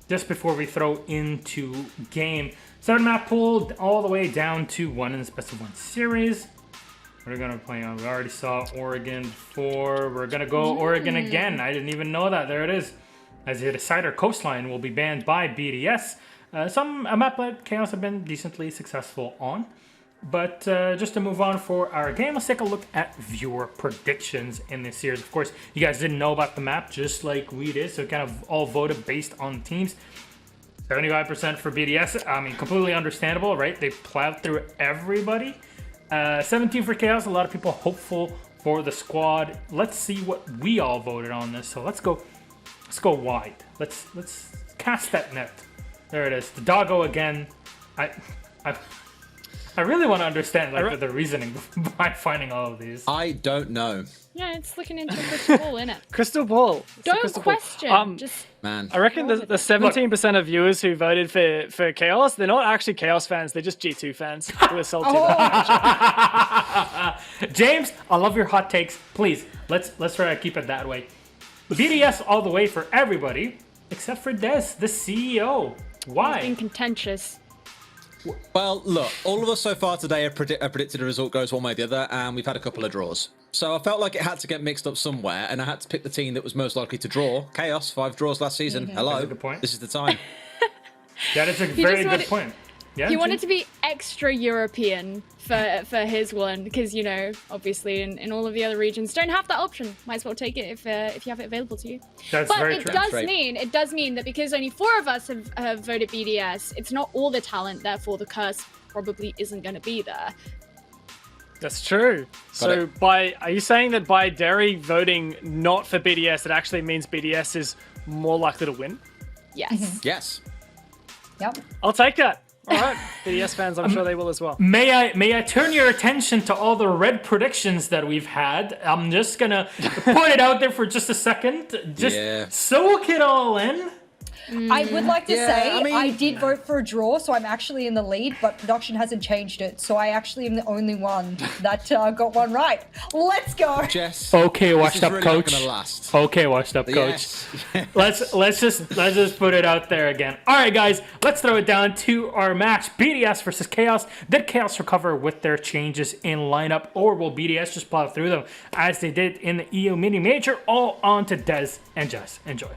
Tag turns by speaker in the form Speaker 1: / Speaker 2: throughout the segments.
Speaker 1: just before we throw into game. 7-map pool all the way down to 1 in the best of 1 series. We're going to play on. We already saw Oregon before. We're going to go Oregon again. I didn't even know that. There it is. As the Decider Coastline will be banned by BDS. A map that Chaos have been decently successful on. But just to move on for our game, let's take a look at viewer predictions in this series. Of course, you guys didn't know about the map just like we did, so kind of all voted based on teams. 75% for BDS. I mean, completely understandable, right? They plowed through everybody. 17 for Chaos. A lot of people hopeful for the squad. Let's see what we all voted on this. So let's go wide. Let's cast that net. There it is. The doggo again. I really want to understand the reasoning behind finding all of these.
Speaker 2: I don't know.
Speaker 3: Yeah, it's looking into a crystal ball, isn't it?
Speaker 4: Crystal ball.
Speaker 3: Don't question. Just
Speaker 2: Man.
Speaker 4: I reckon the 17% of viewers who voted for Chaos, they're not actually Chaos fans, they're just G2 fans who are salty about it.
Speaker 1: James, I love your hot takes. Please, let's try to keep it that way. BDS all the way for everybody, except for Des, the CEO. Why?
Speaker 3: being contentious.
Speaker 2: Well, look, all of us so far today have predicted a result goes one way or the other, and we've had a couple of draws. So I felt like it had to get mixed up somewhere, and I had to pick the team that was most likely to draw. Chaos, 5 draws last season. Hello.
Speaker 1: That's a good point.
Speaker 2: This is the time.
Speaker 1: That is a very good point. Yeah,
Speaker 3: He wanted to be extra European for his one because, you know, obviously in all of the other regions don't have that option. Might as well take it if you have it available to you.
Speaker 1: That's
Speaker 3: but
Speaker 1: very
Speaker 3: it
Speaker 1: true.
Speaker 3: does mean that because only 4 of us have voted BDS, it's not all the talent, therefore the curse probably isn't going to be there.
Speaker 4: That's true. So are you saying that by Derry voting not for BDS, it actually means BDS is more likely to win?
Speaker 3: Yes.
Speaker 2: Yes.
Speaker 5: Yep.
Speaker 4: I'll take that. All right, BDS fans, I'm sure they will as well.
Speaker 1: May I turn your attention to all the red predictions that we've had? I'm just gonna point it out there for just a second. Just soak it all in.
Speaker 5: I would like to say
Speaker 2: I mean-
Speaker 5: I did vote for a draw, so I'm actually in the lead, but production hasn't changed it, so I actually am the only one that got one right. Let's go.
Speaker 2: Jess.
Speaker 1: Okay,
Speaker 2: this
Speaker 1: washed
Speaker 2: is
Speaker 1: up
Speaker 2: really
Speaker 1: coach.
Speaker 2: Not gonna last.
Speaker 1: Okay, washed up coach.
Speaker 2: Yes.
Speaker 1: Let's just put it out there again. All right, guys, let's throw it down to our match: BDS versus Chaos. Did Chaos recover with their changes in lineup, or will BDS just plow through them as they did in the EU mini major? All on to Des and Jess. Enjoy.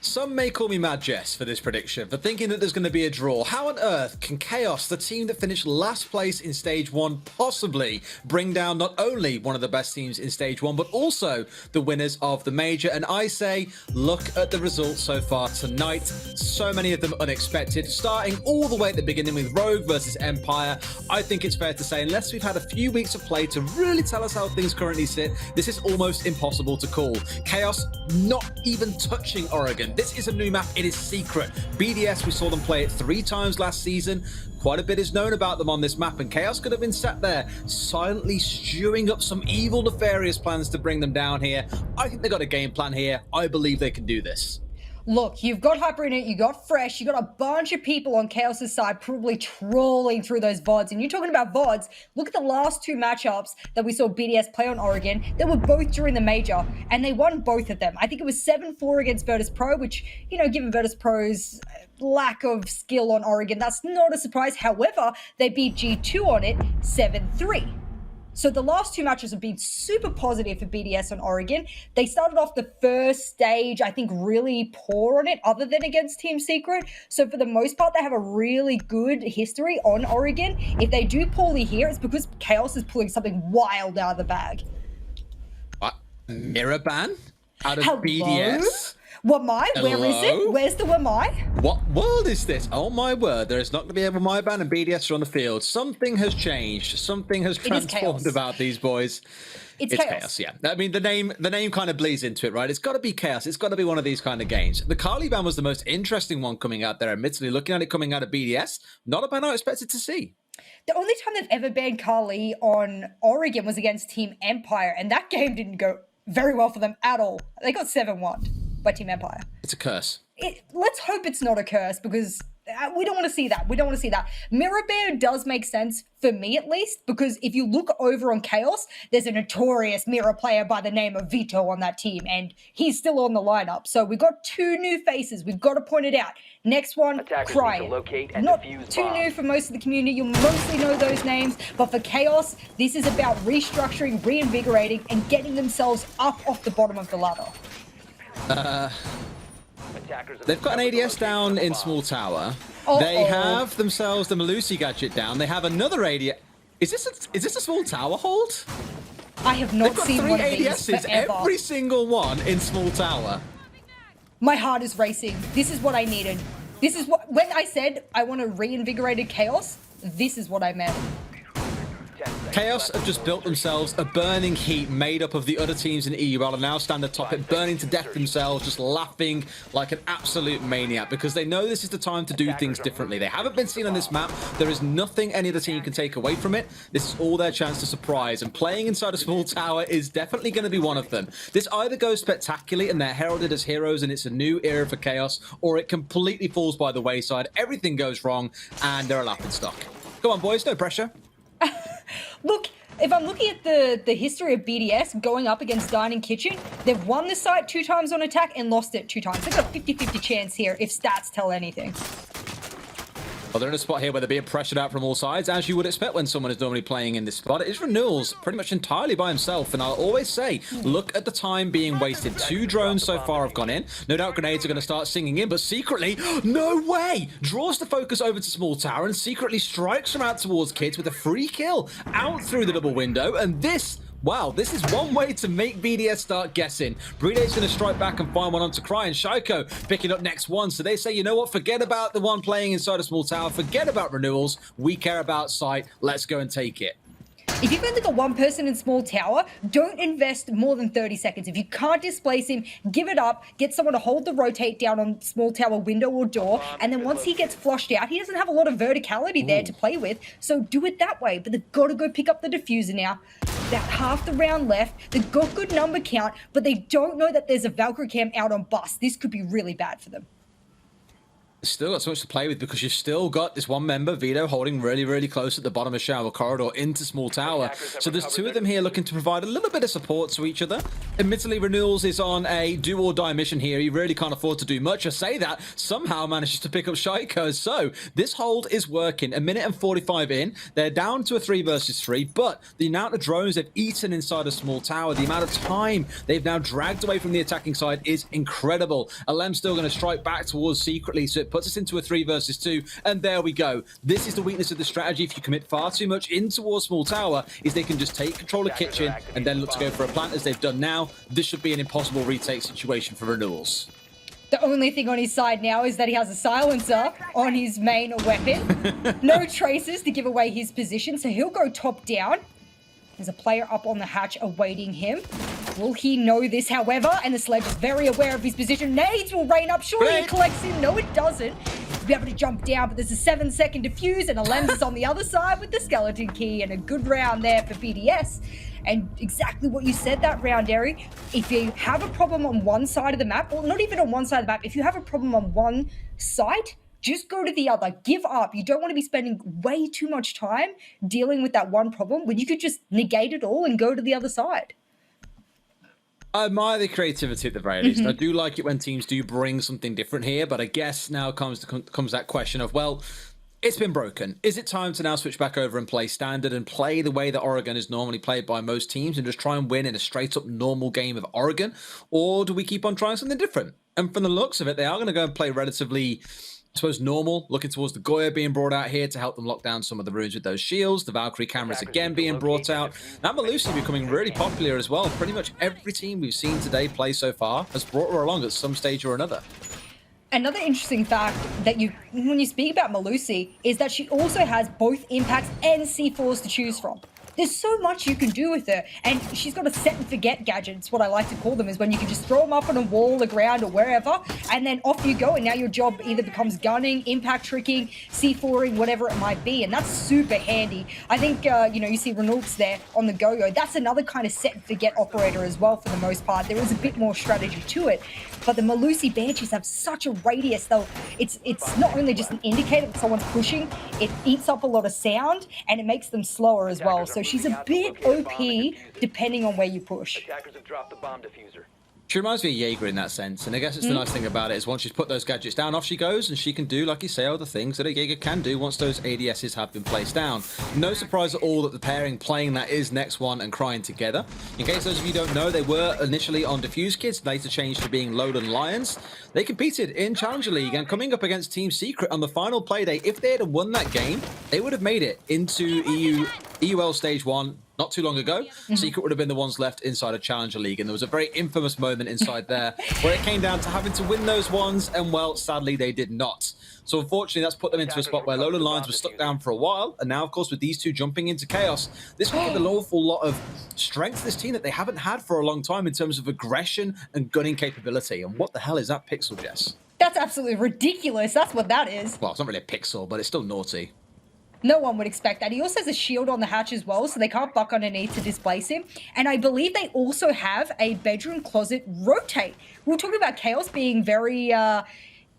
Speaker 2: Some may call me Mad Jess for this prediction, for thinking that there's going to be a draw. How on earth can Chaos, the team that finished last place in Stage 1, possibly bring down not only one of the best teams in Stage 1, but also the winners of the Major? And I say, look at the results so far tonight. So many of them unexpected, starting all the way at the beginning with Rogue versus Empire. I think it's fair to say, unless we've had a few weeks of play to really tell us how things currently sit, this is almost impossible to call. Chaos not even touching Oregon. This is a new map. It is secret. BDS, we saw them play it 3 times last season. Quite a bit is known about them on this map, and Chaos could have been sat there silently stewing up some evil, nefarious plans to bring them down here. I think they got a game plan here. I believe they can do this.
Speaker 5: Look, you've got Hyper in it, you got Fresh, you got a bunch of people on Chaos's side probably trolling through those VODs. And you're talking about VODs, look at the last 2 matchups that we saw BDS play on Oregon. They were both during the major, and they won both of them. I think it was 7-4 against Virtus Pro, which, you know, given Virtus Pro's lack of skill on Oregon, that's not a surprise. However, they beat G2 on it 7-3. So the last 2 matches have been super positive for BDS on Oregon. They started off the first stage, I think, really poor on it, other than against Team Secret. So for the most part, they have a really good history on Oregon. If they do poorly here, it's because Chaos is pulling something wild out of the bag.
Speaker 2: What? Mirror ban? Out of
Speaker 5: Hello?
Speaker 2: BDS?
Speaker 5: Wamai? Where is
Speaker 2: Hello?
Speaker 5: it? Where's the Wamai?
Speaker 2: What world is this? Oh my word, there is not going to be a my ban and BDS are on the field. Something has changed. Something has transformed
Speaker 5: chaos.
Speaker 2: about these boys.
Speaker 5: It's chaos.
Speaker 2: Yeah. I mean, the name kind of bleeds into it, right? It's got to be chaos. It's got to be one of these kind of games. The Kali ban was the most interesting one coming out there, admittedly. Looking at it coming out of BDS, not a ban I expected to see.
Speaker 5: The only time they've ever banned Kali on Oregon was against Team Empire, and that game didn't go very well for them at all. They got 7-1 by Team Empire.
Speaker 2: It's a curse.
Speaker 5: Let's hope it's not a curse, because We don't want to see that. We don't want to see that. Mirror Bear does make sense for me, at least, because if you look over on Chaos, there's a notorious Mirror player by the name of Vito on that team, and he's still on the lineup. So we've got 2 new faces. We've got to point it out. Next one, Crying. Not too new for most of the community. You'll mostly know those names, but for Chaos, this is about restructuring, reinvigorating, and getting themselves up off the bottom of the ladder.
Speaker 2: They've got an ADS down in small tower. They have themselves the Malusi gadget down. They have another ADS. Is this a small tower hold?
Speaker 5: I have not seen one of these
Speaker 2: ADSs,
Speaker 5: forever.
Speaker 2: every single one in small tower.
Speaker 5: My heart is racing. This is what I needed. This is what, when I said I want a reinvigorated Chaos, this is what I meant.
Speaker 2: Chaos have just built themselves a burning heat made up of the other teams in EUL and now stand atop it, burning to death themselves, just laughing like an absolute maniac because they know this is the time to do things differently. They haven't been seen on this map. There is nothing any other team can take away from it. This is all their chance to surprise, and playing inside a small tower is definitely going to be one of them. This either goes spectacularly and they're heralded as heroes and it's a new era for Chaos, or it completely falls by the wayside, everything goes wrong, and they're a laughingstock. Go on, boys, no pressure.
Speaker 5: Look, if I'm looking at the history of BDS going up against Dining Kitchen, they've won the site 2 times on attack and lost it 2 times. They've got a 50-50 chance here if stats tell anything.
Speaker 2: Well, they're in a spot here where they're being pressured out from all sides, as you would expect when someone is normally playing in this spot. It is Renewals pretty much entirely by himself, and I'll always say, look at the time being wasted. 2 drones so far have gone in. No doubt grenades are going to start singing in, but secretly, no way! Draws the focus over to small tower and secretly strikes from out towards Kids with a free kill out through the double window, and this... Wow, this is one way to make BDS start guessing. Breeday's going to strike back and find one onto Cry, and Shaiko picking up next one. So they say, you know what, forget about the one playing inside a small tower, forget about Renewals, we care about sight, let's go and take it.
Speaker 5: If you've only got 1 person in small tower, don't invest more than 30 seconds. If you can't displace him, give it up, get someone to hold the rotate down on small tower window or door, and then once he gets flushed out, he doesn't have a lot of verticality there to play with, so do it that way. But they've got to go pick up the diffuser now. About half the round left, they've got good number count, but they don't know that there's a Valkyrie cam out on bus. This could be really bad for them.
Speaker 2: Still got so much to play with because you've still got this one member, Vito, holding really, really close at the bottom of shower corridor into small tower. So there's 2 of them here looking to provide a little bit of support to each other. Admittedly, Renewals is on a do or die mission here. He really can't afford to do much. I say that, somehow manages to pick up Shaiko. So this hold is working. 1 minute and 45 in. They're down to a 3 versus 3, but the amount of drones they've eaten inside a small tower, the amount of time they've now dragged away from the attacking side is incredible. Alem's still going to strike back towards secretly, so it puts us into a 3 versus 2, and there we go. This is the weakness of the strategy. If you commit far too much in towards small tower, is they can just take control of kitchen and then look to go for a plant as they've done now. This should be an impossible retake situation for Renewals.
Speaker 5: The only thing on his side now is that he has a silencer on his main weapon. No traces to give away his position, so he'll go top down. There's a player up on the hatch awaiting him. Will he know this, however? And the Sledge is very aware of his position. Nades will rain up. Surely it collects him. No, it doesn't. He'll be able to jump down, but there's a 7-second defuse, and Alems is on the other side with the skeleton key, and a good round there for BDS. And exactly what you said that round, Derry. If you have a problem on one side of the map, or not even on one side of the map, if you have a problem on one side, just go to the other. Give up. You don't want to be spending way too much time dealing with that one problem when you could just negate it all and go to the other side.
Speaker 2: I admire the creativity at the very least. I do like it when teams do bring something different here, but I guess now comes that question of, well, it's been broken. Is it time to now switch back over and play standard and play the way that Oregon is normally played by most teams and just try and win in a straight-up normal game of Oregon? Or do we keep on trying something different? And from the looks of it, they are going to go and play relatively, I suppose, normal, looking towards the Goya being brought out here to help them lock down some of the runes with those shields. The Valkyrie cameras again being brought out. Now Malusi becoming really popular as well. Pretty much every team we've seen today play so far has brought her along at some stage or another.
Speaker 5: Another interesting fact that when you speak about Malusi is that she also has both impacts and C4s to choose from. There's so much you can do with her, and she's got a set and forget gadget. It's what I like to call them, is when you can just throw them up on a wall, the ground, or wherever, and then off you go, and now your job either becomes gunning, impact tricking, C4ing, whatever it might be, and that's super handy. I think, you see Renault's there on the go-go. That's another kind of set and forget operator as well for the most part. There is a bit more strategy to it. But the Malusi Banshees have such a radius, though. It's not only just an indicator that someone's pushing, it eats up a lot of sound, and it makes them slower as well. So she's a bit OP depending on where you push.
Speaker 6: Attackers have dropped the bomb diffuser.
Speaker 2: She reminds me of Jaeger in that sense, and I guess it's the nice thing about it is once she's put those gadgets down, off she goes, and she can do, like you say, all the things that a Jaeger can do once those ADSs have been placed down. No surprise at all that the pairing playing that is Next One and Crying together. In case those of you don't know, they were initially on Diffuse Kids, later changed to being Lowland Lions. They competed in Challenger League, and coming up against Team Secret on the final Playday, if they had won that game, they would have made it into EUL Stage 1 not too long ago. Secret would have been the ones left inside a Challenger League, and there was a very infamous moment inside there where it came down to having to win those ones, and well, sadly they did not. So unfortunately, that's put them into a spot where Lowland Lions were stuck down for a while, and now, of course, with these two jumping into Chaos, this will give an awful lot of strength to this team that they haven't had for a long time in terms of aggression and gunning capability. And what the hell is that pixel, Jess?
Speaker 5: That's absolutely ridiculous. That's what that is.
Speaker 2: Well, it's not really a pixel, but it's still naughty.
Speaker 5: No one would expect that. He also has a shield on the hatch as well, so they can't buck underneath to displace him. And I believe they also have a bedroom closet rotate. We were talking about Chaos being very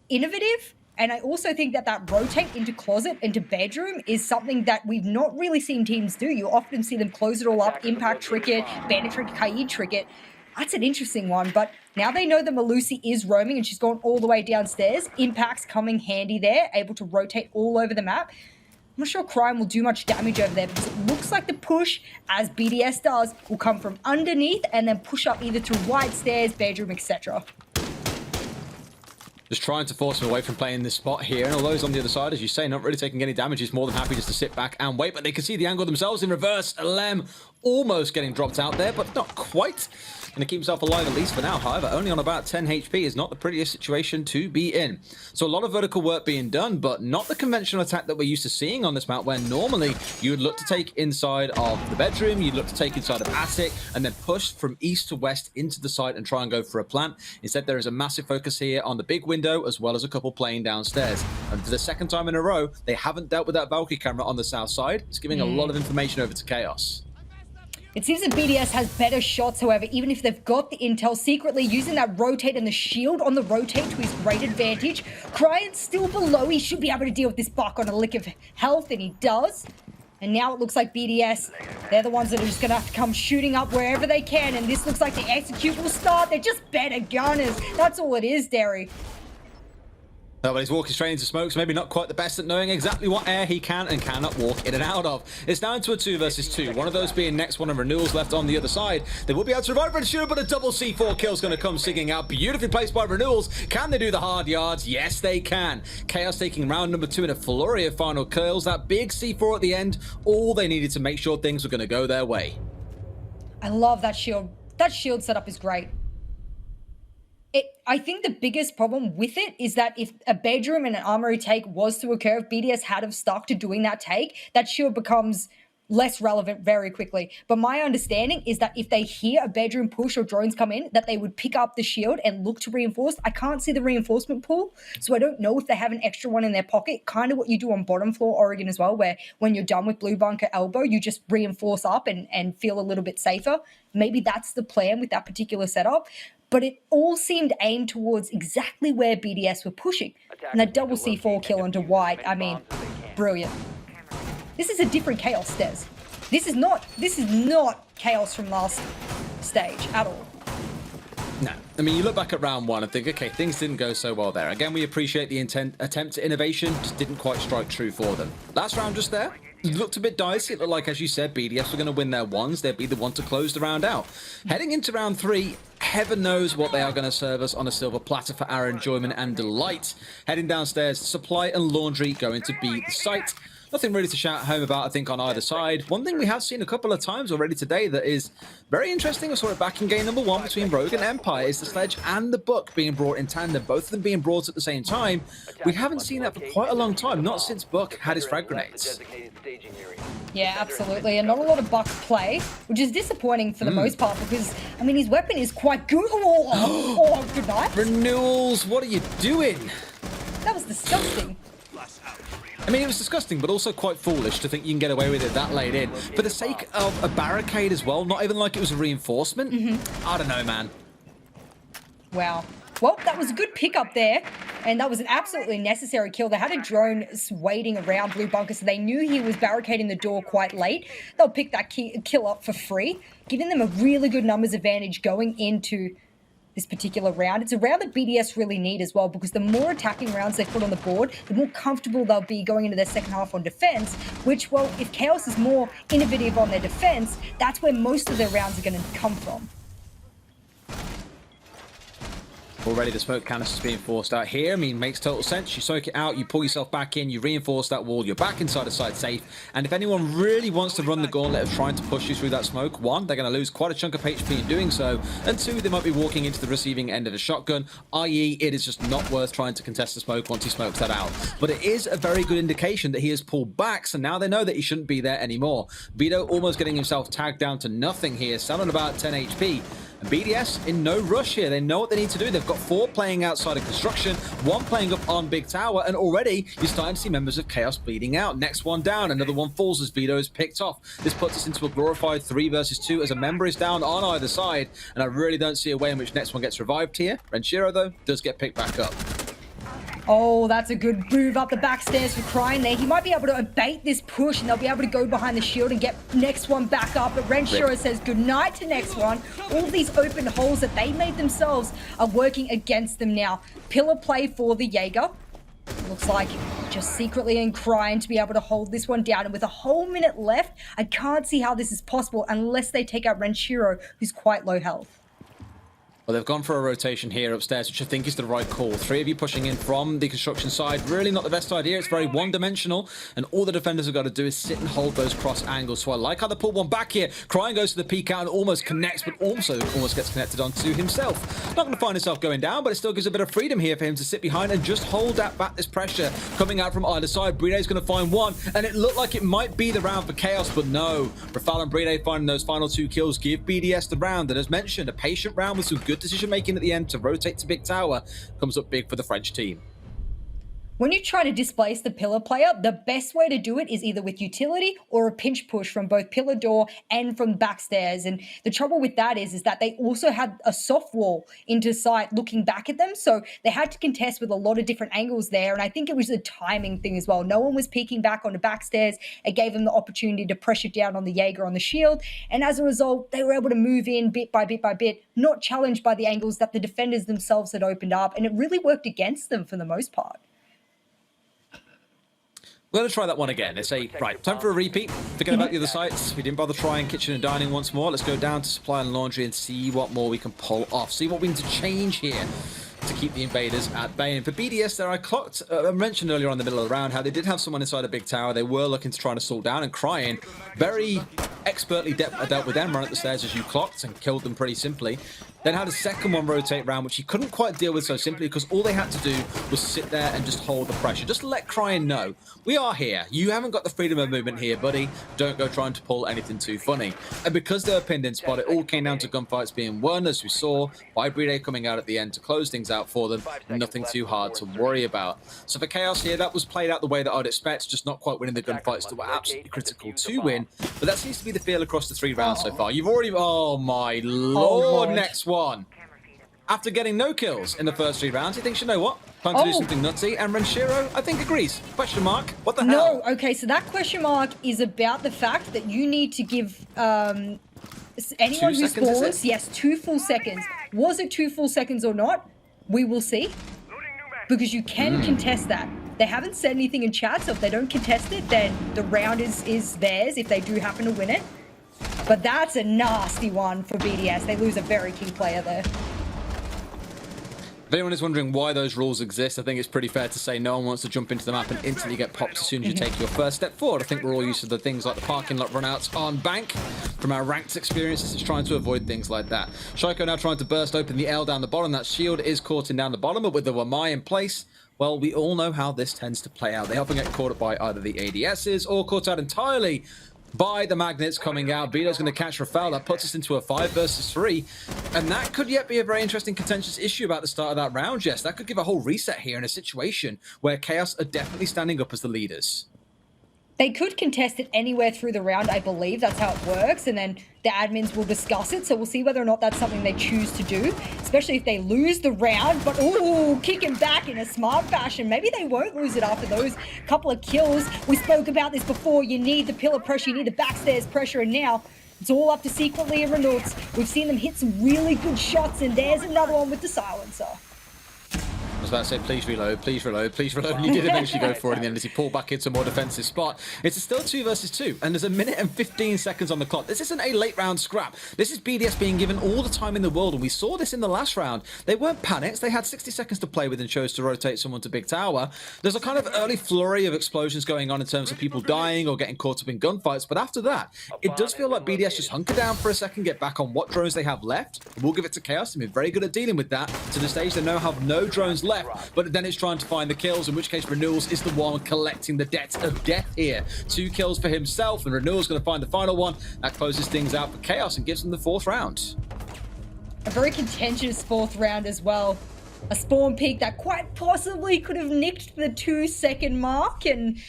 Speaker 5: innovative, and I also think that that rotate into closet, into bedroom, is something that we've not really seen teams do. You often see them close it all up, Impact trick it, Bandit trick it, Kaid trick it. That's an interesting one, but now they know that Malusi is roaming and she's gone all the way downstairs. Impact's coming handy there, able to rotate all over the map. I'm not sure Crime will do much damage over there because it looks like the push, as BDS does, will come from underneath and then push up either to right stairs, bedroom, etc.
Speaker 2: Just trying to force him away from playing this spot here, and although he's on the other side, as you say, not really taking any damage, he's more than happy just to sit back and wait, but they can see the angle themselves in reverse. Lem almost getting dropped out there, but not quite. Going to keep himself alive at least for now, however, only on about 10 HP is not the prettiest situation to be in. So a lot of vertical work being done, but not the conventional attack that we're used to seeing on this map, where normally you would look to take inside of the bedroom, you'd look to take inside of attic, and then push from east to west into the site and try and go for a plant. Instead, there is a massive focus here on the big window, as well as a couple playing downstairs. And for the second time in a row, they haven't dealt with that Valkyrie camera on the south side. It's giving a lot of information over to Chaos.
Speaker 5: It seems that BDS has better shots, however, even if they've got the intel, secretly using that rotate and the shield on the rotate to his great advantage. Cryan's still below. He should be able to deal with this buck on a lick of health, and he does. And now it looks like BDS, they're the ones that are just going to have to come shooting up wherever they can, and this looks like the execute will start. They're just better gunners. That's all it is, Derry.
Speaker 2: Oh, but he's walking straight into smoke, so maybe not quite the best at knowing exactly what air he can and cannot walk in and out of. It's down to a 2 versus 2. One of those being Next One and Renewals left on the other side. They will be able to revive and shoot, but a double C4 kill's going to come singing out. Beautifully placed by Renewals. Can they do the hard yards? Yes, they can. Chaos taking round number 2 in a flurry of final kills. That big C4 at the end, all they needed to make sure things were going to go their way.
Speaker 5: I love that shield. That shield setup is great. I think the biggest problem with it is that if a bedroom and an armory take was to occur, if BDS had have stuck to doing that take, that shield becomes less relevant very quickly. But my understanding is that if they hear a bedroom push or drones come in, that they would pick up the shield and look to reinforce. I can't see the reinforcement pool, so I don't know if they have an extra one in their pocket, kind of what you do on bottom floor Oregon as well, where when you're done with blue bunker elbow, you just reinforce up and feel a little bit safer. Maybe that's the plan with that particular setup. But it all seemed aimed towards exactly where BDS were pushing. And that double C4 kill onto White, I mean, brilliant. This is a different Chaos, Des. This is not Chaos from last stage at all.
Speaker 2: No. I mean, you look back at round 1 and think, okay, things didn't go so well there. Again, we appreciate the attempt at innovation, just didn't quite strike true for them. Last round just there, it looked a bit dicey. It looked like, as you said, BDS were going to win their ones. They'd be the one to close the round out. Heading into round 3, heaven knows what they are going to serve us on a silver platter for our enjoyment and delight. Heading downstairs, supply and laundry going to be the site. Nothing really to shout home about, I think, on either side. One thing we have seen a couple of times already today that is very interesting, I saw it back in game number 1 between Rogue and Empire, is the Sledge and the Buck being brought in tandem, both of them being brought at the same time. We haven't seen that for quite a long time, not since Buck had his frag grenades.
Speaker 5: Yeah, absolutely. And not a lot of Buck play, which is disappointing for the most part because, I mean, his weapon is quite good. Oh, good night.
Speaker 2: Renewals, what are you doing?
Speaker 5: That was disgusting.
Speaker 2: I mean, it was disgusting, but also quite foolish to think you can get away with it that late in. For the sake of a barricade as well, not even like it was a reinforcement. I don't know, man.
Speaker 5: Wow. Well, that was a good pickup there, and that was an absolutely necessary kill. They had a drone waiting around Blue Bunker, so they knew he was barricading the door quite late. They'll pick that kill up for free, giving them a really good numbers advantage going into this particular round. It's a round that BDS really need as well, because the more attacking rounds they put on the board, the more comfortable they'll be going into their second half on defense, which, well, if Chaos is more innovative on their defense, that's where most of their rounds are going to come from.
Speaker 2: Already the smoke canister's being forced out here. I mean, makes total sense. You soak it out, you pull yourself back in, you reinforce that wall, you're back inside the side safe. And if anyone really wants to run the gauntlet of trying to push you through that smoke, one, they're going to lose quite a chunk of HP in doing so. And two, they might be walking into the receiving end of the shotgun, i.e. it is just not worth trying to contest the smoke once he smokes that out. But it is a very good indication that he has pulled back, so now they know that he shouldn't be there anymore. Vito almost getting himself tagged down to nothing here, still on about 10 HP. And BDS in no rush here. They know what they need to do. They've got 4 playing outside of construction, 1 playing up on Big Tower, and already you're starting to see members of Chaos bleeding out. Next one down, another one falls as Vito is picked off. This puts us into a glorified 3 versus 2 as a member is down on either side, and I really don't see a way in which next one gets revived here. Renshiro, though, does get picked back up.
Speaker 5: Oh, that's a good move up the back stairs for Crying there. He might be able to abate this push, and they'll be able to go behind the shield and get next one back up. But Renshiro says goodnight to next one. All these open holes that they made themselves are working against them now. Pillar play for the Jaeger. Looks like just secretly and Crying to be able to hold this one down. And with a whole minute left, I can't see how this is possible unless they take out Renshiro, who's quite low health.
Speaker 2: Well, they've gone for a rotation here upstairs, which I think is the right call. 3 of you pushing in from the construction side. Really not the best idea. It's very one-dimensional, and all the defenders have got to do is sit and hold those cross angles. So I like how they pull one back here. Crying goes to the peek out and almost connects, but also almost gets connected onto himself. Not going to find himself going down, but it still gives a bit of freedom here for him to sit behind and just hold that back, this pressure coming out from either side. Breday's going to find one, and it looked like it might be the round for Chaos, but no. Rafal and Breday finding those final 2 kills give BDS the round, and as mentioned, a patient round with some good decision making at the end to rotate to Big Tower comes up big for the French team.
Speaker 5: When you try to displace the pillar player, the best way to do it is either with utility or a pinch push from both pillar door and from backstairs. And the trouble with that is that they also had a soft wall into sight looking back at them. So they had to contest with a lot of different angles there. And I think it was a timing thing as well. No one was peeking back on the backstairs. It gave them the opportunity to pressure down on the Jaeger on the shield. And as a result, they were able to move in bit by bit by bit, not challenged by the angles that the defenders themselves had opened up. And it really worked against them for the most part.
Speaker 2: We're going to try that one again. They say, right, time for a repeat. Forget about the other sites. We didn't bother trying kitchen and dining once more. Let's go down to supply and laundry and see what more we can pull off. See what we need to change here to keep the invaders at bay. And for BDS there, I mentioned earlier on in the middle of the round how they did have someone inside a big tower. They were looking to try to stall down, and Crying very expertly dealt with them, run up the stairs as you clocked and killed them pretty simply. Then had a second one rotate round, which he couldn't quite deal with so simply because all they had to do was sit there and just hold the pressure. Just let Crying know, we are here. You haven't got the freedom of movement here, buddy. Don't go trying to pull anything too funny. And because they were pinned in spot, it all came down to gunfights being won, as we saw, by Breday coming out at the end to close things out for them. Nothing too hard to worry about. So for Chaos here, that was played out the way that I'd expect, just not quite winning the gunfights that were absolutely critical to win. But that seems to be the feel across the 3 rounds so far. You've already... Oh, my Lord. Next one. After getting no kills in the first 3 rounds, he thinks, you know what? Time to do something nutty. And Renshiro, I think, agrees. Question mark. What the hell?
Speaker 5: No, okay, so that question mark is about the fact that you need to give anyone who spawns, yes, 2 full seconds. Was it 2 full seconds or not? We will see. Because you can contest that. They haven't said anything in chat, so if they don't contest it, then the round is theirs if they do happen to win it. But that's a nasty one for BDS. They lose a very key player there.
Speaker 2: If anyone is wondering why those rules exist, I think it's pretty fair to say no one wants to jump into the map and instantly get popped as soon as you take your first step forward. I think we're all used to the things like the parking lot runouts on Bank. From our ranked experiences, it's trying to avoid things like that. Shaiko now trying to burst open the L down the bottom. That shield is caught in down the bottom, but with the Wamai in place, well, we all know how this tends to play out. They often get caught up by either the ADSs or caught out entirely by the magnets coming out. Vito's going to catch Rafal. That puts us into a 5 versus 3. And that could yet be a very interesting contentious issue about the start of that round, Jess. That could give a whole reset here in a situation where Chaos are definitely standing up as the leaders.
Speaker 5: They could contest it anywhere through the round, I believe. That's how it works. And then the admins will discuss it. So we'll see whether or not that's something they choose to do, especially if they lose the round. But, ooh, kicking back in a smart fashion. Maybe they won't lose it after those couple of kills. We spoke about this before. You need the pillar pressure. You need the backstairs pressure. And now it's all up to Secretly and Renaults. We've seen them hit some really good shots. And there's another one with the silencer.
Speaker 2: I was about to say, please reload, please reload, please reload. And you did eventually go for it in the end as he pulled back into a more defensive spot. It's still 2 versus 2, and there's a minute and 15 seconds on the clock. This isn't a late round scrap. This is BDS being given all the time in the world, and we saw this in the last round. They weren't panicked. They had 60 seconds to play with and chose to rotate someone to Big Tower. There's a kind of early flurry of explosions going on in terms of people dying or getting caught up in gunfights, but after that, it does feel like BDS just hunker down for a second, get back on what drones they have left. We'll give it to Chaos. They've been very good at dealing with that. To the stage, they now have no drones left, but then it's trying to find the kills, in which case Renewals is the one collecting the debt of death here. 2 kills for himself, and Renewals going to find the final one. That closes things out for Chaos and gives them the 4th round.
Speaker 5: A very contentious 4th round as well. A spawn peak that quite possibly could have nicked the 2-second mark, and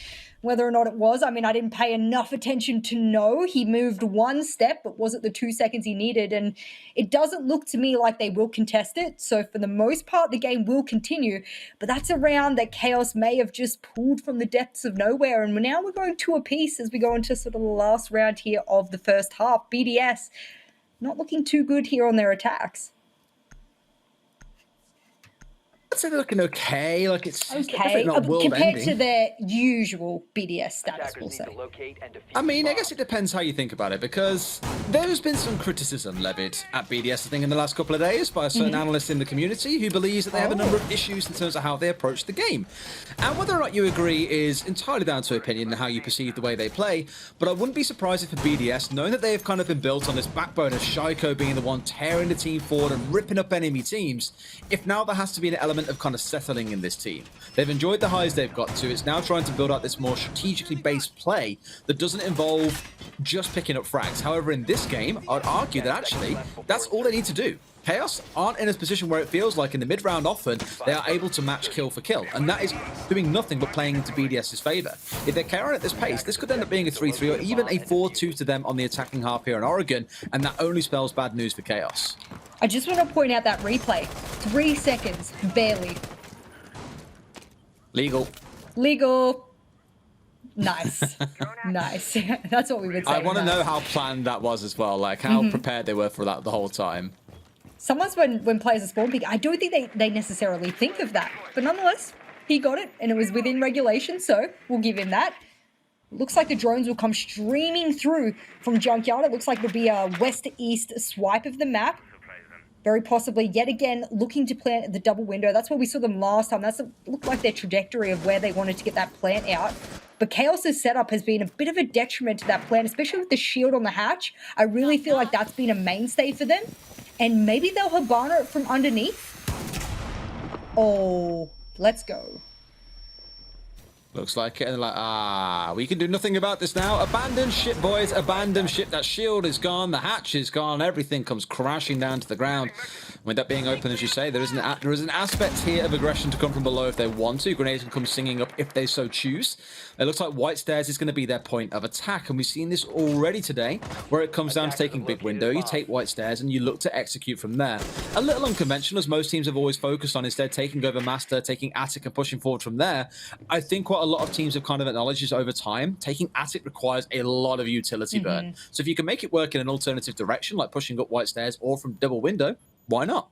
Speaker 5: whether or not it was, I mean, I didn't pay enough attention to know. He moved 1 step, but was it the 2 seconds he needed? And it doesn't look to me like they will contest it. So for the most part, the game will continue. But that's a round that Chaos may have just pulled from the depths of nowhere. And now we're going 2 apiece as we go into sort of the last round here of the first half. BDS not looking too good here on their attacks.
Speaker 2: I'd say they're looking okay. Like it's
Speaker 5: okay
Speaker 2: not world
Speaker 5: compared
Speaker 2: ending
Speaker 5: to their usual BDS status, we'll
Speaker 6: Attackers
Speaker 5: say.
Speaker 6: need to locate and defuse
Speaker 2: I mean,
Speaker 6: the
Speaker 2: I guess
Speaker 6: bomb.
Speaker 2: it depends how you think about it, because there's been some criticism levied at BDS, I think, in the last couple of days by a certain analyst in the community who believes that they have a number of issues in terms of how they approach the game. And whether or not you agree is entirely down to opinion and how you perceive the way they play, but I wouldn't be surprised if for BDS, knowing that they have kind of been built on this backbone of Shaiko being the one tearing the team forward and ripping up enemy teams, if now there has to be an element of kind of settling in this team. They've enjoyed the highs they've got to. It's now trying to build out this more strategically based play that doesn't involve just picking up frags. However, in this game, I'd argue that actually that's all they need to do. Chaos aren't in a position where it feels like in the mid-round often they are able to match kill for kill, and that is doing nothing but playing into BDS's favor. If they carry on at this pace, this could end up being a 3-3 or even a 4-2 to them on the attacking half here in Oregon, and that only spells bad news for Chaos.
Speaker 5: I just want to point out that replay. 3 seconds, barely.
Speaker 2: Legal.
Speaker 5: Legal. Nice. Nice. That's what we would say.
Speaker 2: I want to
Speaker 5: nice.
Speaker 2: know how planned that was as well, like how prepared they were for that the whole time.
Speaker 5: Sometimes when players are spawn peak, I don't think they necessarily think of that. But nonetheless, he got it, and it was within regulation, so we'll give him that. Looks like the drones will come streaming through from Junkyard. It looks like there'll be a west-east swipe of the map. Very possibly, yet again, looking to plant at the double window. That's where we saw them last time. That's looked like their trajectory of where they wanted to get that plant out. But Chaos's setup has been a bit of a detriment to that plant, especially with the shield on the hatch. I really feel like that's been a mainstay for them. And maybe they'll Habana it from underneath. Oh, let's go.
Speaker 2: Looks like it, and like, we can do nothing about this now. Abandon ship, boys, abandon ship. That shield is gone, the hatch is gone, everything comes crashing down to the ground. With that being open, as you say, there is an aspect here of aggression to come from below if they want to. Grenades can come singing up if they so choose. It looks like White Stairs is going to be their point of attack, and we've seen this already today, where it comes down to taking big window, you take White Stairs, and you look to execute from there. A little unconventional, as most teams have always focused on, instead taking over Master, taking Attic, and pushing forward from there. I think what a lot of teams have kind of acknowledged is over time, taking Attic requires a lot of utility burn. So if you can make it work in an alternative direction, like pushing up White Stairs or from double window, why not?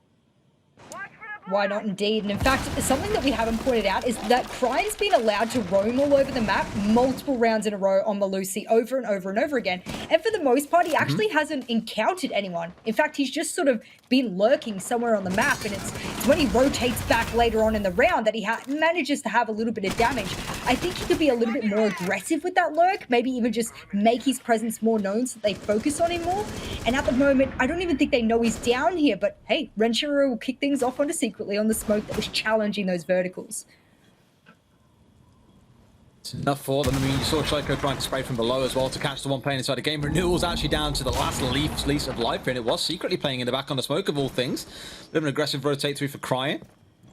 Speaker 5: Why not indeed? And in fact, something that we haven't pointed out is that Crying's been allowed to roam all over the map multiple rounds in a row on Malusi over and over and over again. And for the most part, he actually hasn't encountered anyone. In fact, he's just sort of been lurking somewhere on the map. And it's when he rotates back later on in the round that he manages to have a little bit of damage. I think he could be a little bit more aggressive with that lurk, maybe even just make his presence more known so that they focus on him more. And at the moment, I don't even think they know he's down here. But hey, Renshiro will kick things off onto Secretly on the smoke that was challenging those verticals.
Speaker 2: It's enough for them. I mean, you saw Choco trying to spray from below as well to catch the one playing inside the game. Renewal's actually down to the last lease of life, and it was Secretly playing in the back on the smoke of all things. Bit of an aggressive rotate through for Crying.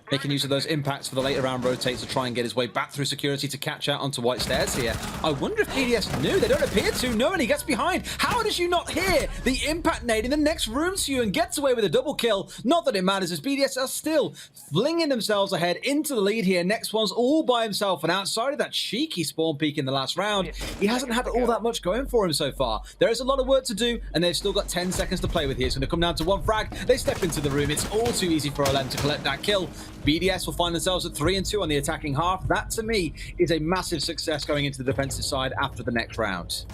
Speaker 2: Making use of those impacts for the later round rotates to try and get his way back through security to catch out onto white stairs here. I wonder if BDS knew. They don't appear to. No, and he gets behind. How did you not hear the impact nade in the next room to you and gets away with a double kill? Not that it matters, as BDS are still flinging themselves ahead into the lead here. Next one's all by himself, and outside of that cheeky spawn peek in the last round, he hasn't had all that much going for him so far. There is a lot of work to do, and they've still got 10 seconds to play with here. It's going to come down to one frag. They step into the room. It's all too easy for LM to collect that kill. BDS will find themselves at 3-2 on the attacking half. That, to me, is a massive success going into the defensive side after the next round.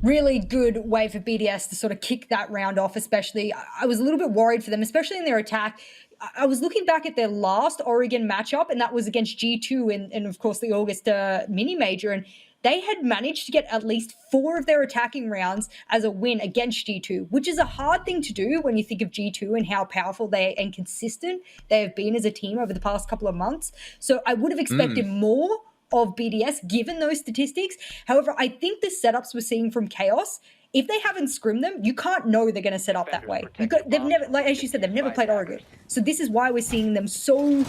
Speaker 5: Really good way for BDS to sort of kick that round off, especially. I was a little bit worried for them, especially in their attack. I was looking back at their last Oregon matchup, and that was against G2 and of course, the August mini major, and they had managed to get at least 4 of their attacking rounds as a win against G2, which is a hard thing to do when you think of G2 and how powerful and consistent they have been as a team over the past couple of months. So I would have expected more of BDS given those statistics. However, I think the setups we're seeing from Chaos, if they haven't scrimmed them, you can't know they're going to set up that way. They've never, like as you said, they've never played Oregon. So this is why we're seeing them so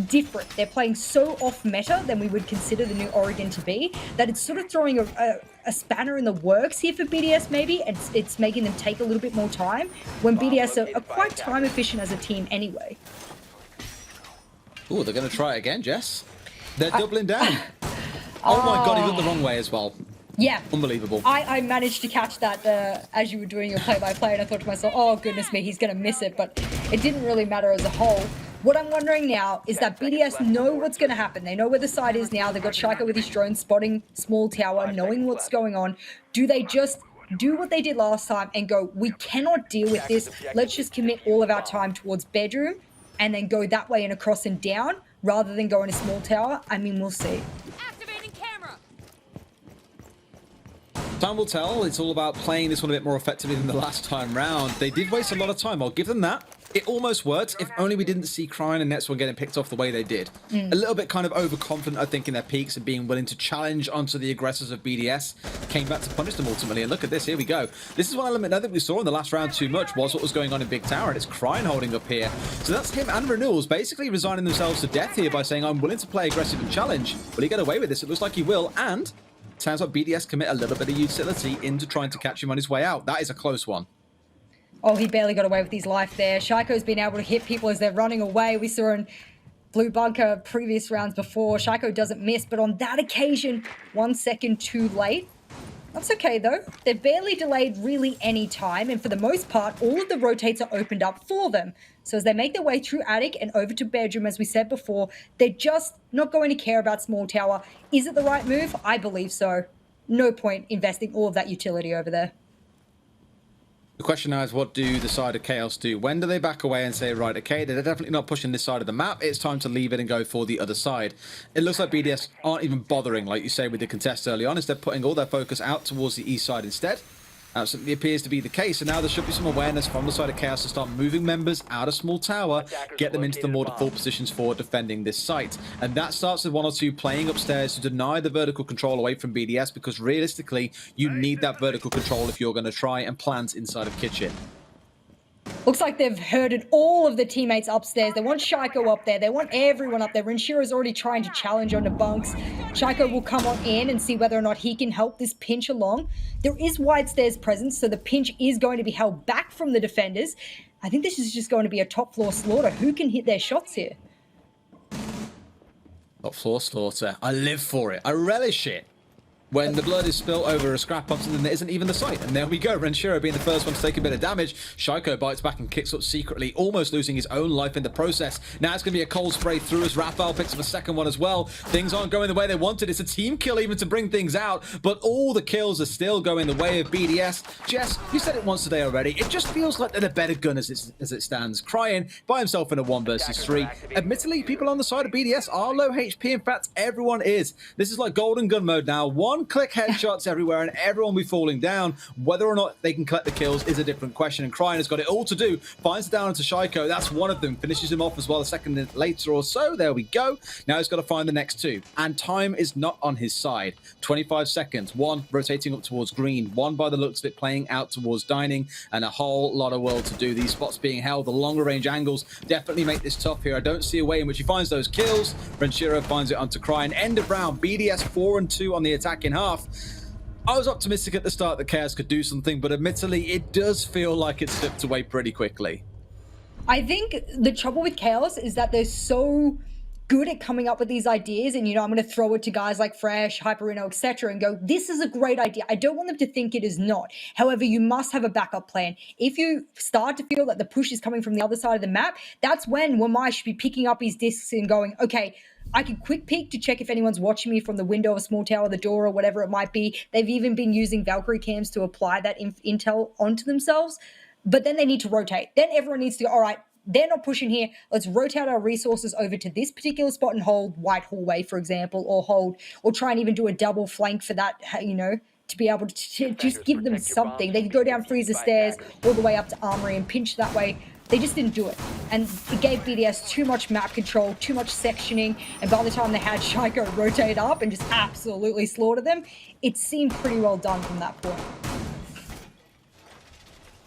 Speaker 5: different. They're playing so off meta than we would consider the new Oregon to be, that it's sort of throwing a spanner in the works here for BDS maybe. It's making them take a little bit more time when BDS are quite time efficient as a team anyway.
Speaker 2: Oh, they're going to try it again, Jess. They're doubling down. Oh my god, he went the wrong way as well.
Speaker 5: Yeah.
Speaker 2: Unbelievable.
Speaker 5: I managed to catch that as you were doing your play-by-play, and I thought to myself, oh, goodness me, he's going to miss it. But it didn't really matter as a whole. What I'm wondering now is that BDS know what's going to happen. They know where the site is now. They've got Shaiko with his drone spotting small tower, knowing what's going on. Do they just do what they did last time and go, we cannot deal with this. Let's just commit all of our time towards bedroom and then go that way and across and down rather than go in a small tower? I mean, we'll see.
Speaker 2: Time will tell. It's all about playing this one a bit more effectively than the last time round. They did waste a lot of time. I'll give them that. It almost worked, if only we didn't see Cryin and Nets one getting picked off the way they did. A little bit kind of overconfident, I think, in their peaks and being willing to challenge onto the aggressors of BDS. Came back to punish them ultimately, and look at this, here we go. This is one element I think we saw in the last round too much, was what was going on in Big Tower, and it's Cryin holding up here. So that's him and Renewals basically resigning themselves to death here by saying, I'm willing to play aggressive and challenge. Will he get away with this? It looks like he will, and sounds like BDS commit a little bit of utility into trying to catch him on his way out. That is a close one.
Speaker 5: Oh, he barely got away with his life there. Shaiko's been able to hit people as they're running away. We saw in Blue Bunker previous rounds before. Shaiko doesn't miss, but on that occasion, 1 second too late. That's okay, though. They've barely delayed really any time, and for the most part, all of the rotates are opened up for them. So as they make their way through Attic and over to bedroom, as we said before, they're just not going to care about small tower. Is it the right move? I believe so. No point investing all of that utility over there.
Speaker 2: The question now is, what do the side of Chaos do? When do they back away and say, right, okay, they're definitely not pushing this side of the map. It's time to leave it and go for the other side. It looks like BDS aren't even bothering, like you say, with the contest early on. Instead, putting all their focus out towards the east side instead. Absolutely appears to be the case, and now there should be some awareness from the side of Chaos to start moving members out of small tower, get them into the more default positions for defending this site. And that starts with 1 or 2 playing upstairs to deny the vertical control away from BDS, because realistically, you need that vertical control if you're going to try and plant inside of kitchen.
Speaker 5: Looks like they've herded all of the teammates upstairs. They want Shaiko up there. They want everyone up there. Renshiro's already trying to challenge onto bunks. Shaiko will come on in and see whether or not he can help this pinch along. There is wide stairs presence, so the pinch is going to be held back from the defenders. I think this is just going to be a top floor slaughter. Who can hit their shots here?
Speaker 2: Top floor slaughter. I live for it. I relish it. When the blood is spilled over a scrap of something that isn't even the site. And there we go, Renshiro being the first one to take a bit of damage. Shaiko bites back and kicks up secretly, almost losing his own life in the process. Now it's going to be a cold spray through as Raphael picks up a second one as well. Things aren't going the way they wanted. It's a team kill even to bring things out, but all the kills are still going the way of BDS. Jess, you said it once today already. It just feels like they're the better gun as it stands. Cryin by himself in a 1 versus 3. Admittedly, people on the side of BDS are low HP. In fact, everyone is. This is like golden gun mode now. 1 one-click headshots everywhere, and everyone will be falling down. Whether or not they can collect the kills is a different question, and Cryan has got it all to do. Finds it down into Shaiko. That's one of them. Finishes him off as well a second later or so. There we go. Now he's got to find the next two, and time is not on his side. 25 seconds. One rotating up towards green. One, by the looks of it, playing out towards dining, and a whole lot of work to do. These spots being held, the longer range angles definitely make this tough here. I don't see a way in which he finds those kills. Renshiro finds it onto Cryan. End of round. BDS 4-2 on the attacking half. I was optimistic at the start that Chaos could do something, but admittedly, it does feel like it slipped away pretty quickly.
Speaker 5: I think the trouble with Chaos is that they're so good at coming up with these ideas, and I'm going to throw it to guys like Fresh, Hyperino, etc., and go, this is a great idea. I don't want them to think it is not. However, you must have a backup plan. If you start to feel that the push is coming from the other side of the map, that's when Wamai should be picking up his discs and going, okay, I can quick peek to check if anyone's watching me from the window of a small tower, the door, or whatever it might be. They've even been using Valkyrie cams to apply that intel onto themselves. But then they need to rotate. Then everyone needs to go, all right, they're not pushing here. Let's rotate our resources over to this particular spot and hold White Hallway, for example, or try and even do a double flank for that, to be able to just give them something. They could go down Freezer Stairs all the way up to Armory and pinch that way. They just didn't do it. And it gave BDS too much map control, too much sectioning, and by the time they had Shaiko rotate up and just absolutely slaughter them, it seemed pretty well done from that point.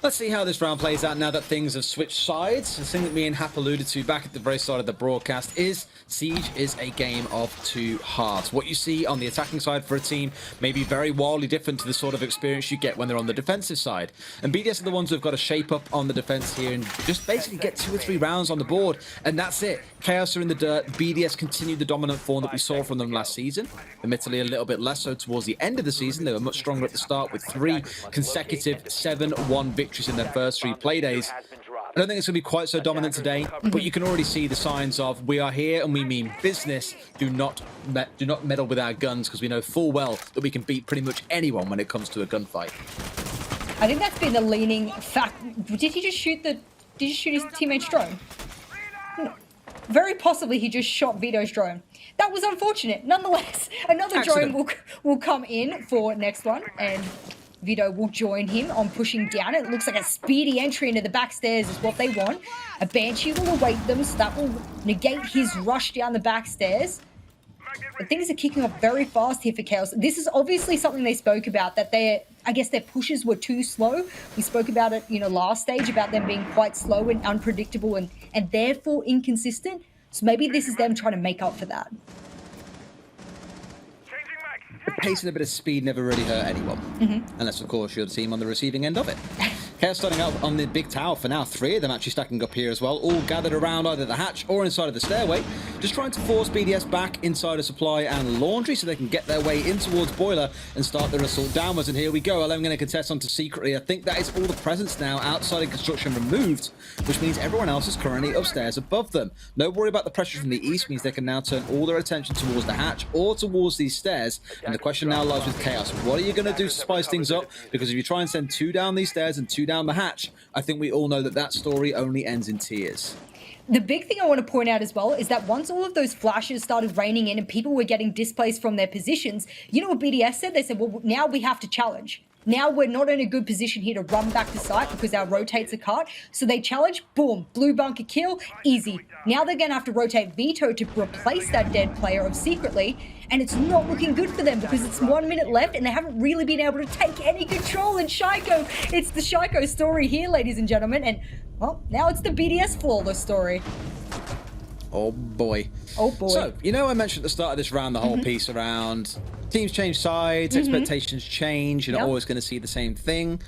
Speaker 2: Let's see how this round plays out now that things have switched sides. The thing that me and Hap alluded to back at the very start of the broadcast is Siege is a game of two halves. What you see on the attacking side for a team may be very wildly different to the sort of experience you get when they're on the defensive side. And BDS are the ones who've got to shape up on the defense here and just basically get 2 or 3 rounds on the board. And that's it. Chaos are in the dirt. BDS continued the dominant form that we saw from them last season. Admittedly, a little bit less so towards the end of the season. They were much stronger at the start with 3 consecutive 7-1 victories in their first 3 playdays. I don't think it's going to be quite so dominant today, but you can already see the signs of we are here and we mean business. Do not meddle with our guns, because we know full well that we can beat pretty much anyone when it comes to a gunfight.
Speaker 5: I think that's been the leaning fact. Did he just shoot his teammate's drone? No. Very possibly he just shot Vito's drone. That was unfortunate. Nonetheless, another drone will come in for next one, and Vito will join him on pushing down. It looks like a speedy entry into the back stairs is what they want. A Banshee will await them, so that will negate his rush down the back stairs. But things are kicking off very fast here for Chaos. This is obviously something they spoke about, that I guess their pushes were too slow. We spoke about it, last stage, about them being quite slow and unpredictable and therefore inconsistent. So maybe this is them trying to make up for that.
Speaker 2: The pace and a bit of speed never really hurt anyone. Unless, of course, you're the team on the receiving end of it. Chaos starting out on the big tower for now. 3 of them actually stacking up here as well, all gathered around either the hatch or inside of the stairway, just trying to force BDS back inside of supply and laundry so they can get their way in towards boiler and start their assault downwards. And here we go. I'm going to contest onto secretly. I think that is all the presence now outside of construction removed, which means everyone else is currently upstairs above them. No worry about the pressure from the east means they can now turn all their attention towards the hatch or towards these stairs. And the question now lies with Chaos. What are you going to do to spice things up? Because if you try and send 2 down these stairs and 2 down the hatch, I think we all know that story only ends in tears.
Speaker 5: The big thing I want to point out as well is that once all of those flashes started raining in and people were getting displaced from their positions, you know what BDS said? They said, well, now we have to challenge. Now we're not in a good position here to run back to site because our rotates are cut. So they challenge, boom, blue bunker kill, easy. Now they're going to have to rotate Vito to replace that dead player of secretly. And it's not looking good for them because it's 1 minute left and they haven't really been able to take any control. And Shaiko, it's the Shaiko story here, ladies and gentlemen. And, well, now it's the BDS flawless story.
Speaker 2: Oh boy.
Speaker 5: Oh boy.
Speaker 2: So, I mentioned at the start of this round the whole piece around teams change sides, expectations change, you're not always going to see the same thing.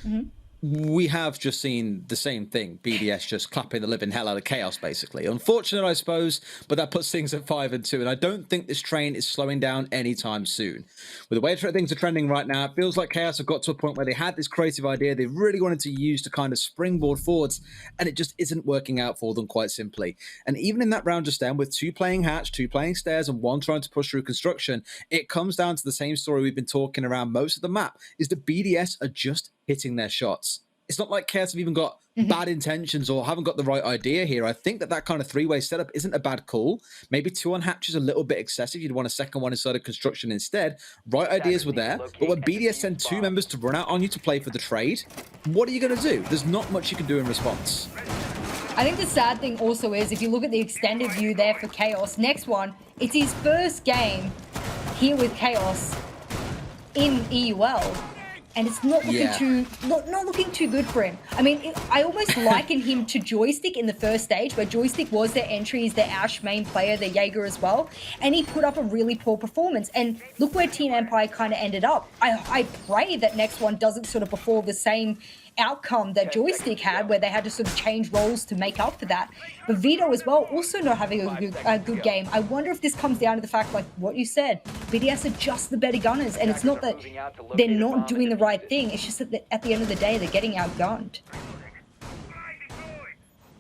Speaker 2: We have just seen the same thing. BDS just clapping the living hell out of Chaos, basically. Unfortunate, I suppose, but that puts things at 5-2, and I don't think this train is slowing down anytime soon. With the way things are trending right now, it feels like Chaos have got to a point where they had this creative idea they really wanted to use to kind of springboard forwards, and it just isn't working out for them, quite simply. And even in that round just then, with 2 playing hatch, 2 playing stairs, and 1 trying to push through construction, it comes down to the same story we've been talking around most of the map, is that BDS are just hitting their shots. it's not like Chaos have even got bad intentions or haven't got the right idea here. I think that kind of three-way setup isn't a bad call. Maybe 2 on hatch is a little bit excessive. You'd want a second one inside of construction instead. Right ideas were there, but when BDS send 2 members to run out on you to play for the trade, what are you going to do? There's not much you can do in response.
Speaker 5: I think the sad thing also is, if you look at the extended view there for Chaos, next one, it's his first game here with Chaos in EUL, and it's not looking not looking too good for him. I mean, I almost liken him to Joystick in the first stage, where Joystick was their entry, is their Ashe main player, their Jaeger as well, and he put up a really poor performance. And look where Team Empire kind of ended up. I pray that next one doesn't sort of befall the same outcome that Joystick had, where they had to sort of change roles to make up for that. But Vito as well, also not having a good game. I wonder if this comes down to the fact, like what you said, BDS are just the better gunners, and it's not that they're not doing the right thing, it's just that at the end of the day, they're getting outgunned.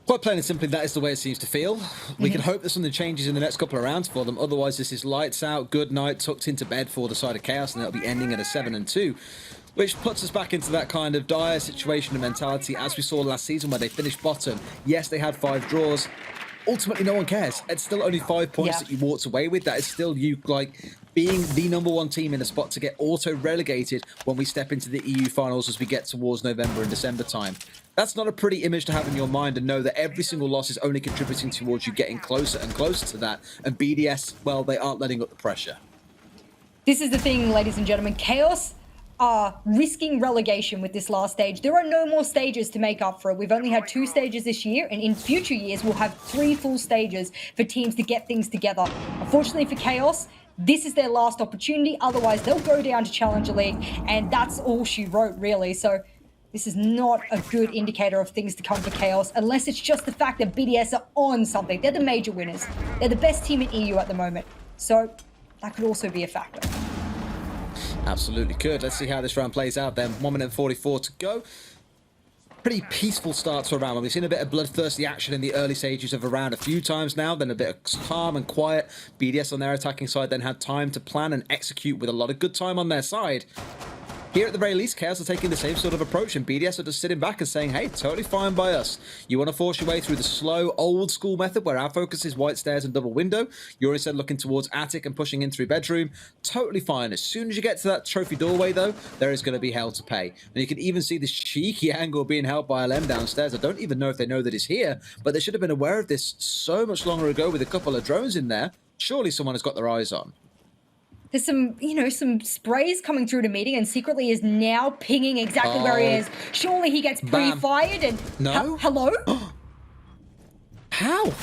Speaker 2: Quite plain and simply, that is the way it seems to feel. We can hope that something changes in the next couple of rounds for them. Otherwise, this is lights out, good night, tucked into bed for the side of Chaos, and it'll be ending at a 7-2. Which puts us back into that kind of dire situation and mentality as we saw last season, where they finished bottom. Yes, they had 5 draws. Ultimately, no one cares. It's still only 5 points that you walked away with. That is still you, like, being the #1 team in a spot to get auto-relegated when we step into the EU finals as we get towards November and December time. That's not a pretty image to have in your mind, and know that every single loss is only contributing towards you getting closer and closer to that. And BDS, well, they aren't letting up the pressure.
Speaker 5: This is the thing, ladies and gentlemen. Chaos are risking relegation with this last stage. There are no more stages to make up for it. We've only had 2 stages this year, and in future years, we'll have 3 full stages for teams to get things together. Unfortunately for Chaos, this is their last opportunity. Otherwise, they'll go down to Challenger League, and that's all she wrote, really. So this is not a good indicator of things to come for Chaos, unless it's just the fact that BDS are on something. They're the major winners. They're the best team in EU at the moment. So that could also be a factor.
Speaker 2: Absolutely could. Let's see how this round plays out then. 1 minute and 44 to go. Pretty peaceful start to a round. We've seen a bit of bloodthirsty action in the early stages of a round a few times now, then a bit of calm and quiet. BDS on their attacking side then had time to plan and execute with a lot of good time on their side. Here at the very least, Chaos are taking the same sort of approach, and BDS are just sitting back and saying, hey, totally fine by us. You want to force your way through the slow, old school method where our focus is white stairs and double window. You're instead looking towards attic and pushing in through bedroom. Totally fine. As soon as you get to that trophy doorway, though, there is going to be hell to pay. And you can even see this cheeky angle being held by LM downstairs. I don't even know if they know that it's here, but they should have been aware of this so much longer ago with a couple of drones in there. Surely someone has got their eyes on.
Speaker 5: There's some, some sprays coming through to meeting, and secretly is now pinging exactly where he is. Surely he gets pre-fired and...
Speaker 2: No.
Speaker 5: Hello?
Speaker 2: How?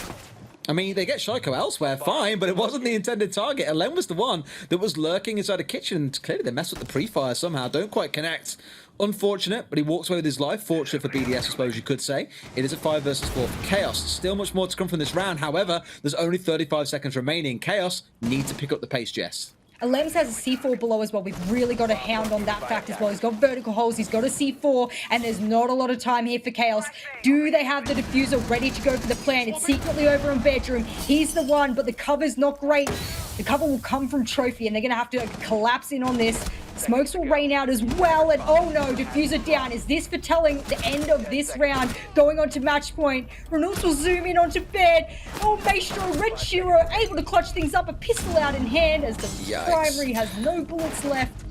Speaker 2: I mean, they get Shaiko elsewhere, fine, but it wasn't the intended target. Elen was the one that was lurking inside a kitchen. Clearly, they messed with the pre-fire somehow. Don't quite connect. Unfortunate, but he walks away with his life. Fortunate for BDS, I suppose you could say. It is a 5 versus 4 for Chaos. Still much more to come from this round. However, there's only 35 seconds remaining. Chaos need to pick up the pace, Jess.
Speaker 5: Alems has a C4 below as well. We've really got a hound on that fact as well. He's got vertical holes, he's got a C4, and there's not a lot of time here for Chaos. Do they have the diffuser ready to go for the plan? It's secretly over in bedroom. He's the one, but the cover's not great. The cover will come from Trophy, and they're going to have to collapse in on this. Smokes will rain out as well, and oh no, diffuser down. Is this foretelling the end of this round? Going on to match point. Renault will zoom in onto bed. Oh, Maestro, Red Shiro able to clutch things up, a pistol out in hand as the primary has no bullets left.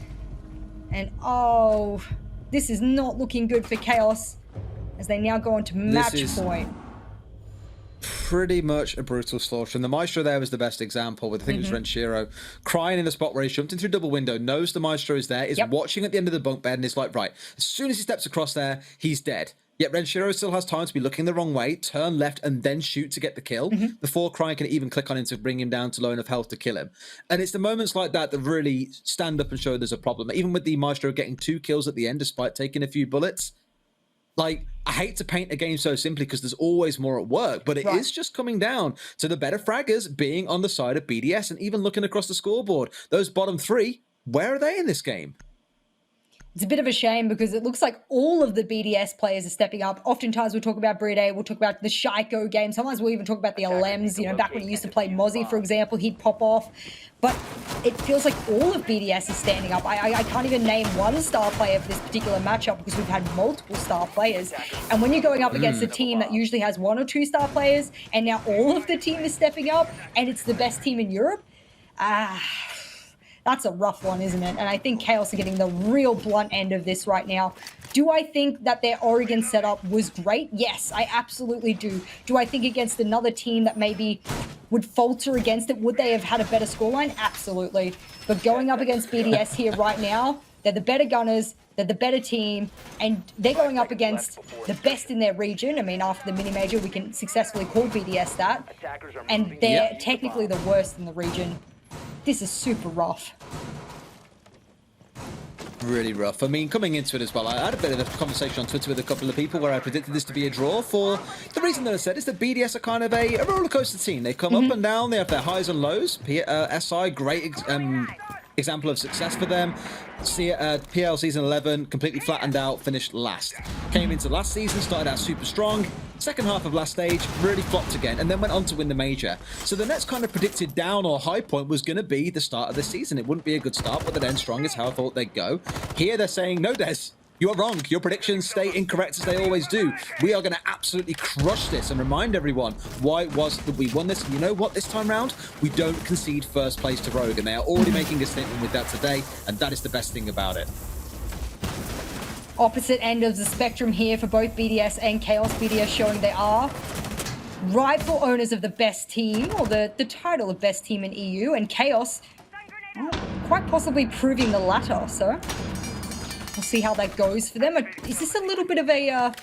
Speaker 5: And oh, this is not looking good for Chaos as they now go on to match point.
Speaker 2: Pretty much a brutal slaughter, and the Maestro there was the best example with, I think it was Renshiro, crying in the spot where he jumped in through double window, knows the Maestro is there, is watching at the end of the bunk bed, and is like, right, as soon as he steps across there, he's dead. Yet Renshiro still has time to be looking the wrong way, turn left, and then shoot to get the kill, before Crying can even click on him to bring him down to low enough health to kill him. And it's the moments like that that really stand up and show there's a problem. Even with the Maestro getting 2 kills at the end, despite taking a few bullets, like, I hate to paint a game so simply because there's always more at work, but it is just coming down to the better fraggers being on the side of BDS, and even looking across the scoreboard. Those bottom 3, where are they in this game?
Speaker 5: It's a bit of a shame because it looks like all of the BDS players are stepping up. Oftentimes we'll talk about Playday, we'll talk about the Shaiko game. Sometimes we'll even talk about the LMs, you know, back when he used to play Mozzie, for example, he'd pop off. But it feels like all of BDS is standing up. I can't even name one star player for this particular matchup because we've had multiple star players. And when you're going up against a team that usually has 1 or 2 star players, and now all of the team is stepping up, and it's the best team in Europe, that's a rough one, isn't it? And I think Chaos are getting the real blunt end of this right now. Do I think that their Oregon setup was great? Yes, I absolutely do. Do I think against another team that maybe would falter against it, would they have had a better scoreline? Absolutely. But going up against BDS here right now, they're the better gunners, they're the better team, and they're going up against the best in their region. I mean, after the mini-major, we can successfully call BDS that. And they're technically the worst in the region. This is super rough.
Speaker 2: Really rough. I mean, coming into it as well, I had a bit of a conversation on Twitter with a couple of people where I predicted this to be a draw for the reason that I said is that BDS are kind of a roller coaster team. They come up and down, they have their highs and lows. SI, great example of success for them. PL season 11, completely flattened out, finished last. Came into last season, started out super strong. Second half of last stage, really flopped again, and then went on to win the major. So the next kind of predicted down or high point was going to be the start of the season. It wouldn't be a good start, but the end strong is how I thought they'd go. Here they're saying, no, Des, you are wrong. Your predictions stay incorrect as they always do. We are going to absolutely crush this and remind everyone why it was that we won this. And you know what? This time round, we don't concede first place to Rogue, and they are already making a statement with that today, and that is the best thing about it.
Speaker 5: Opposite end of the spectrum here for both BDS and Chaos. BDS showing they are rightful owners of the best team, or the title of best team in EU, and Chaos quite possibly proving the latter. So we'll see how that goes for them. Is this a little bit of a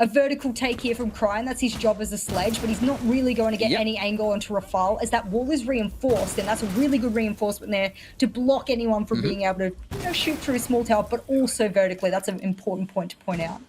Speaker 5: vertical take here from Cryan? That's his job as a sledge, but he's not really going to get any angle onto Rafale as that wall is reinforced, and that's a really good reinforcement there to block anyone from being able to, you know, shoot through a small tower, but also vertically. That's an important point to point out.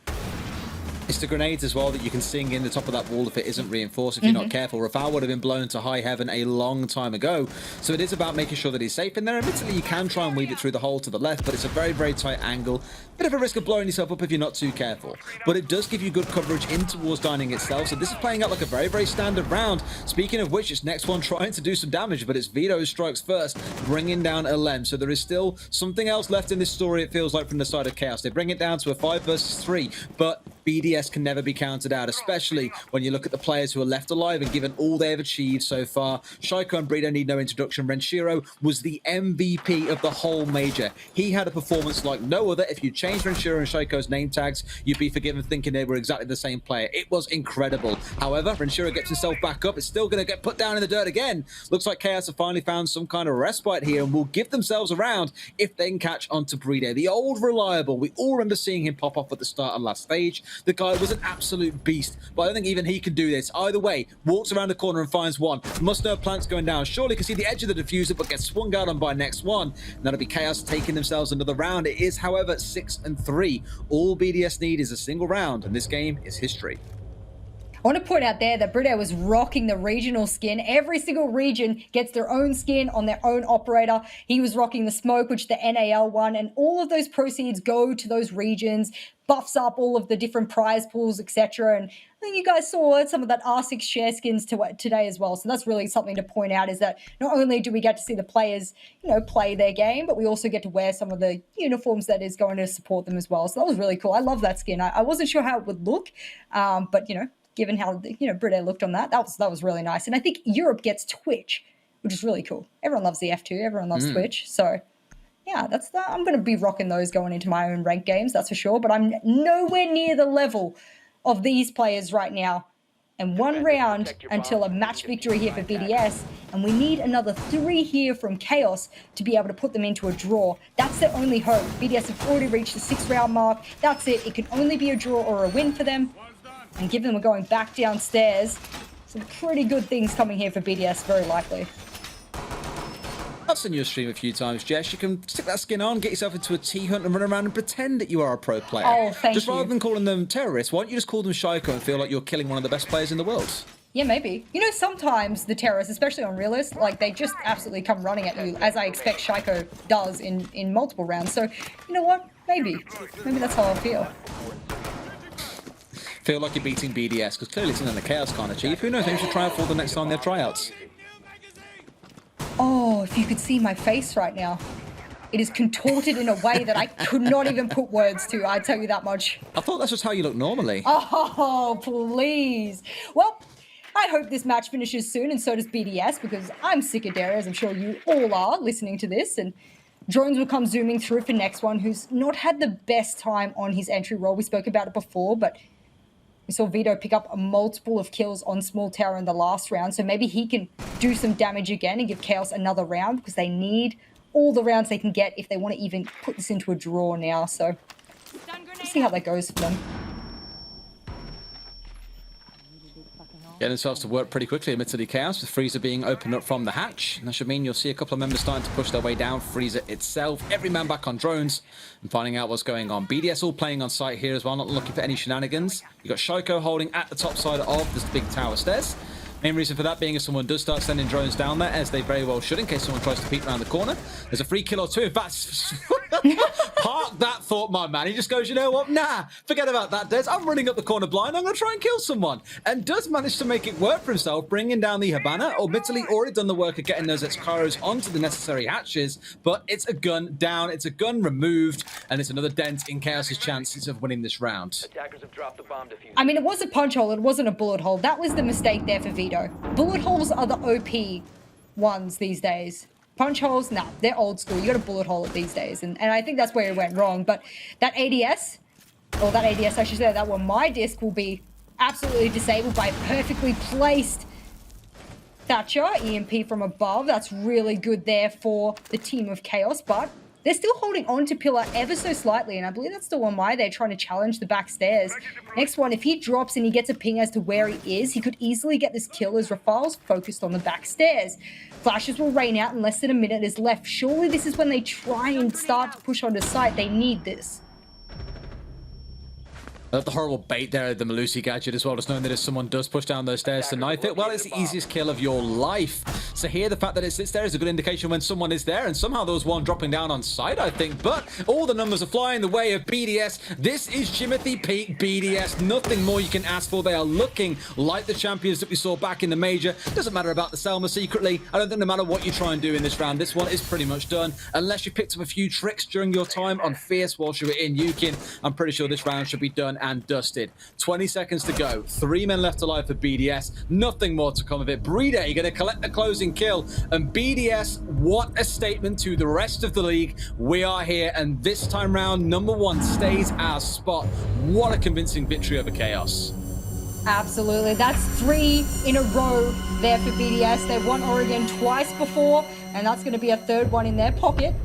Speaker 2: It's the grenades as well that you can sing in the top of that wall if it isn't reinforced, if you're not careful. Rafale would have been blown to high heaven a long time ago. So it is about making sure that he's safe in there. Admittedly, you can try and weave it through the hole to the left, but it's a very, very tight angle. Bit of a risk of blowing yourself up if you're not too careful. But it does give you good coverage in towards dining itself. So this is playing out like a very, very standard round. Speaking of which, it's next one trying to do some damage, but it's Vito who strikes first, bringing down LM. So there is still something else left in this story, it feels like, from the side of Chaos. They bring it down to a 5 versus 3, but BDS can never be counted out, especially when you look at the players who are left alive and given all they've achieved so far. Shaiko and Bredo need no introduction. Renshiro was the MVP of the whole major. He had a performance like no other. If you change Renshiro and Shaiko's name tags, you'd be forgiven thinking they were exactly the same player. It was incredible. However, Renshiro gets himself back up. It's still going to get put down in the dirt again. Looks like Chaos have finally found some kind of respite here and will give themselves a round if they can catch onto Bredo. The old reliable. We all remember seeing him pop off at the start of last stage. The guy was an absolute beast, but I don't think even he can do this. Either way, walks around the corner and finds one. Must know plants going down. Surely can see the edge of the diffuser, but gets swung out on by next one. And that'll be Chaos taking themselves another round. It is, however, 6-3. All BDS need is a single round, and this game is history.
Speaker 5: I want to point out there that Brito was rocking the regional skin. Every single region gets their own skin on their own operator. He was rocking the smoke, which the NAL won, and all of those proceeds go to those regions, buffs up all of the different prize pools, etc. And I think you guys saw some of that R6 share skins today as well. So that's really something to point out, is that not only do we get to see the players, you know, play their game, but we also get to wear some of the uniforms that is going to support them as well. So that was really cool. I love that skin. I wasn't sure how it would look, but, you know, given how, you know, Brito looked on that was really nice. And I think Europe gets Twitch, which is really cool. Everyone loves the F2. Everyone loves Twitch. So yeah, I'm going to be rocking those going into my own ranked games, that's for sure. But I'm nowhere near the level of these players right now. And one round until a match victory here for BDS. And we need another 3 here from Chaos to be able to put them into a draw. That's their only hope. BDS have already reached the 6-round mark. That's it. It can only be a draw or a win for them. And given we're going back downstairs, some pretty good things coming here for BDS, very likely.
Speaker 2: I've seen your stream a few times, Jess. You can stick that skin on, get yourself into a T-hunt and run around and pretend that you are a pro player.
Speaker 5: Oh, thank you.
Speaker 2: Just rather than calling them terrorists, why don't you just call them Shaiko and feel like you're killing one of the best players in the world?
Speaker 5: Yeah, maybe. You know, sometimes the terrorists, especially on realist, like they just absolutely come running at you, as I expect Shaiko does in multiple rounds. So, you know what? Maybe that's how I feel.
Speaker 2: Feel like you're beating BDS because clearly something the Chaos can't achieve. Who knows? Maybe you should try out for the next time their tryouts.
Speaker 5: Oh, if you could see my face right now. It is contorted in a way that I could not even put words to, I tell you that much.
Speaker 2: I thought that's just how you look normally.
Speaker 5: Oh, please. Well, I hope this match finishes soon, and so does BDS, because I'm sick of Darius. I'm sure you all are listening to this, and drones will come zooming through for next one, who's not had the best time on his entry role. We spoke about it before, but we saw Vito pick up a multiple of kills on Small Tower in the last round, so maybe he can do some damage again and give Chaos another round, because they need all the rounds they can get if they want to even put this into a draw now. So we'll see how that goes for them.
Speaker 2: Getting themselves to work pretty quickly amidst the Chaos, with Freezer being opened up from the hatch. And that should mean you'll see a couple of members starting to push their way down. Freezer itself, every man back on drones and finding out what's going on. BDS all playing on site here as well, not looking for any shenanigans. You've got Shaiko holding at the top side of this big tower stairs. Main reason for that being if someone does start sending drones down there, as they very well should, in case someone tries to peek around the corner. There's a free kill or two. In fact, park that thought, my man. He just goes, you know what? Nah, forget about that, Des. I'm running up the corner blind. I'm going to try and kill someone. And does manage to make it work for himself, bringing down the Habana. Admittedly, already done the work of getting those Excaros onto the necessary hatches, but it's a gun down, it's a gun removed, and it's another dent in Chaos's chances of winning this round.
Speaker 6: Attackers have dropped the bomb diffuser.
Speaker 5: I mean, it was a punch hole, it wasn't a bullet hole. That was the mistake there for Vito. Bullet holes are the OP ones these days. Punch holes, nah, they're old school. You got a bullet hole these days. And I think that's where it went wrong. But that ADS, or that ADS, I should say, that one, my disc will be absolutely disabled by a perfectly placed Thatcher, EMP from above. That's really good there for the team of Chaos, but they're still holding on to Pillar ever so slightly, and I believe that's the one why they're trying to challenge the back stairs. Next one, if he drops and he gets a ping as to where he is, he could easily get this kill as Rafale's focused on the back stairs. Flashes will rain out and less than a minute is left. Surely this is when they try and start to push onto site. They need this.
Speaker 2: The horrible bait there, the Malusi gadget as well, just knowing that if someone does push down those stairs to knife it, well, it's the easiest kill of your life. So here, the fact that it sits there is a good indication when someone is there, and somehow there was one dropping down on site, I think, but all the numbers are flying the way of BDS. This is Jimothy Peak BDS. Nothing more you can ask for. They are looking like the champions that we saw back in the major. Doesn't matter about the Selma secretly. I don't think no matter what you try and do in this round, this one is pretty much done. Unless you picked up a few tricks during your time on Fierce whilst you were in Yukin, I'm pretty sure this round should be done and dusted. 20 seconds to go. 3 men left alive for BDS. Nothing more to come of it. Playday going to collect the closing kill. And BDS, what a statement to the rest of the league. We are here, and this time round, number one stays our spot. What a convincing victory over Chaos.
Speaker 5: Absolutely. That's 3 in a row there for BDS. They've won Oregon twice before, and that's going to be a 3rd one in their pocket.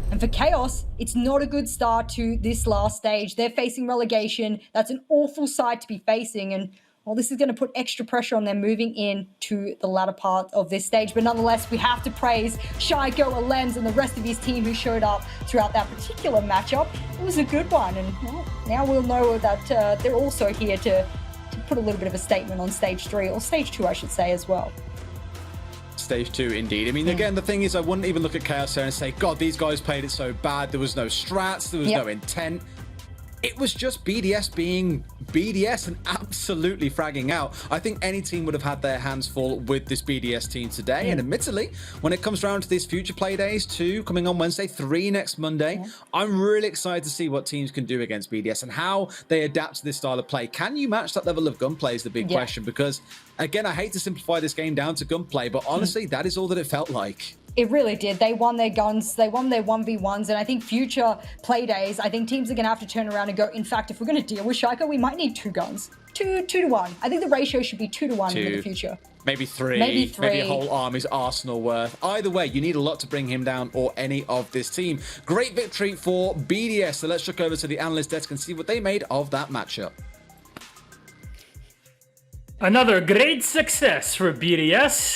Speaker 5: And for Chaos, it's not a good start to this last stage. They're facing relegation. That's an awful side to be facing. And, well, this is going to put extra pressure on them moving in to the latter part of this stage. But nonetheless, we have to praise Shaiko, Alems, and the rest of his team who showed up throughout that particular matchup. It was a good one. And, well, now we'll know that they're also here to put a little bit of a statement on stage 3, or stage 2, I should say, as well.
Speaker 2: Stage 2, indeed. I mean, again, the thing is, I wouldn't even look at Chaos there and say, God, these guys played it so bad. There was no strats. There was no intent. It was just BDS being BDS and absolutely fragging out. I think any team would have had their hands full with this BDS team today. And admittedly, when it comes down to these future Playdays, 2 coming on Wednesday, 3 next Monday, I'm really excited to see what teams can do against BDS and how they adapt to this style of play. Can you match that level of gunplay is the big question, because, again, I hate to simplify this game down to gunplay, but honestly, that is all that it felt like.
Speaker 5: It really did. They won their guns. They won their 1v1s. And I think future play days, I think teams are going to have to turn around and go, in fact, if we're going to deal with Shaiko, we might need 2 guns. 2 to 1. I think the ratio should be 2 to 1 in the future.
Speaker 2: Maybe 3.
Speaker 5: Maybe
Speaker 2: a whole army's arsenal worth. Either way, you need a lot to bring him down or any of this team. Great victory for BDS. So let's look over to the analyst desk and see what they made of that matchup.
Speaker 1: Another great success for BDS.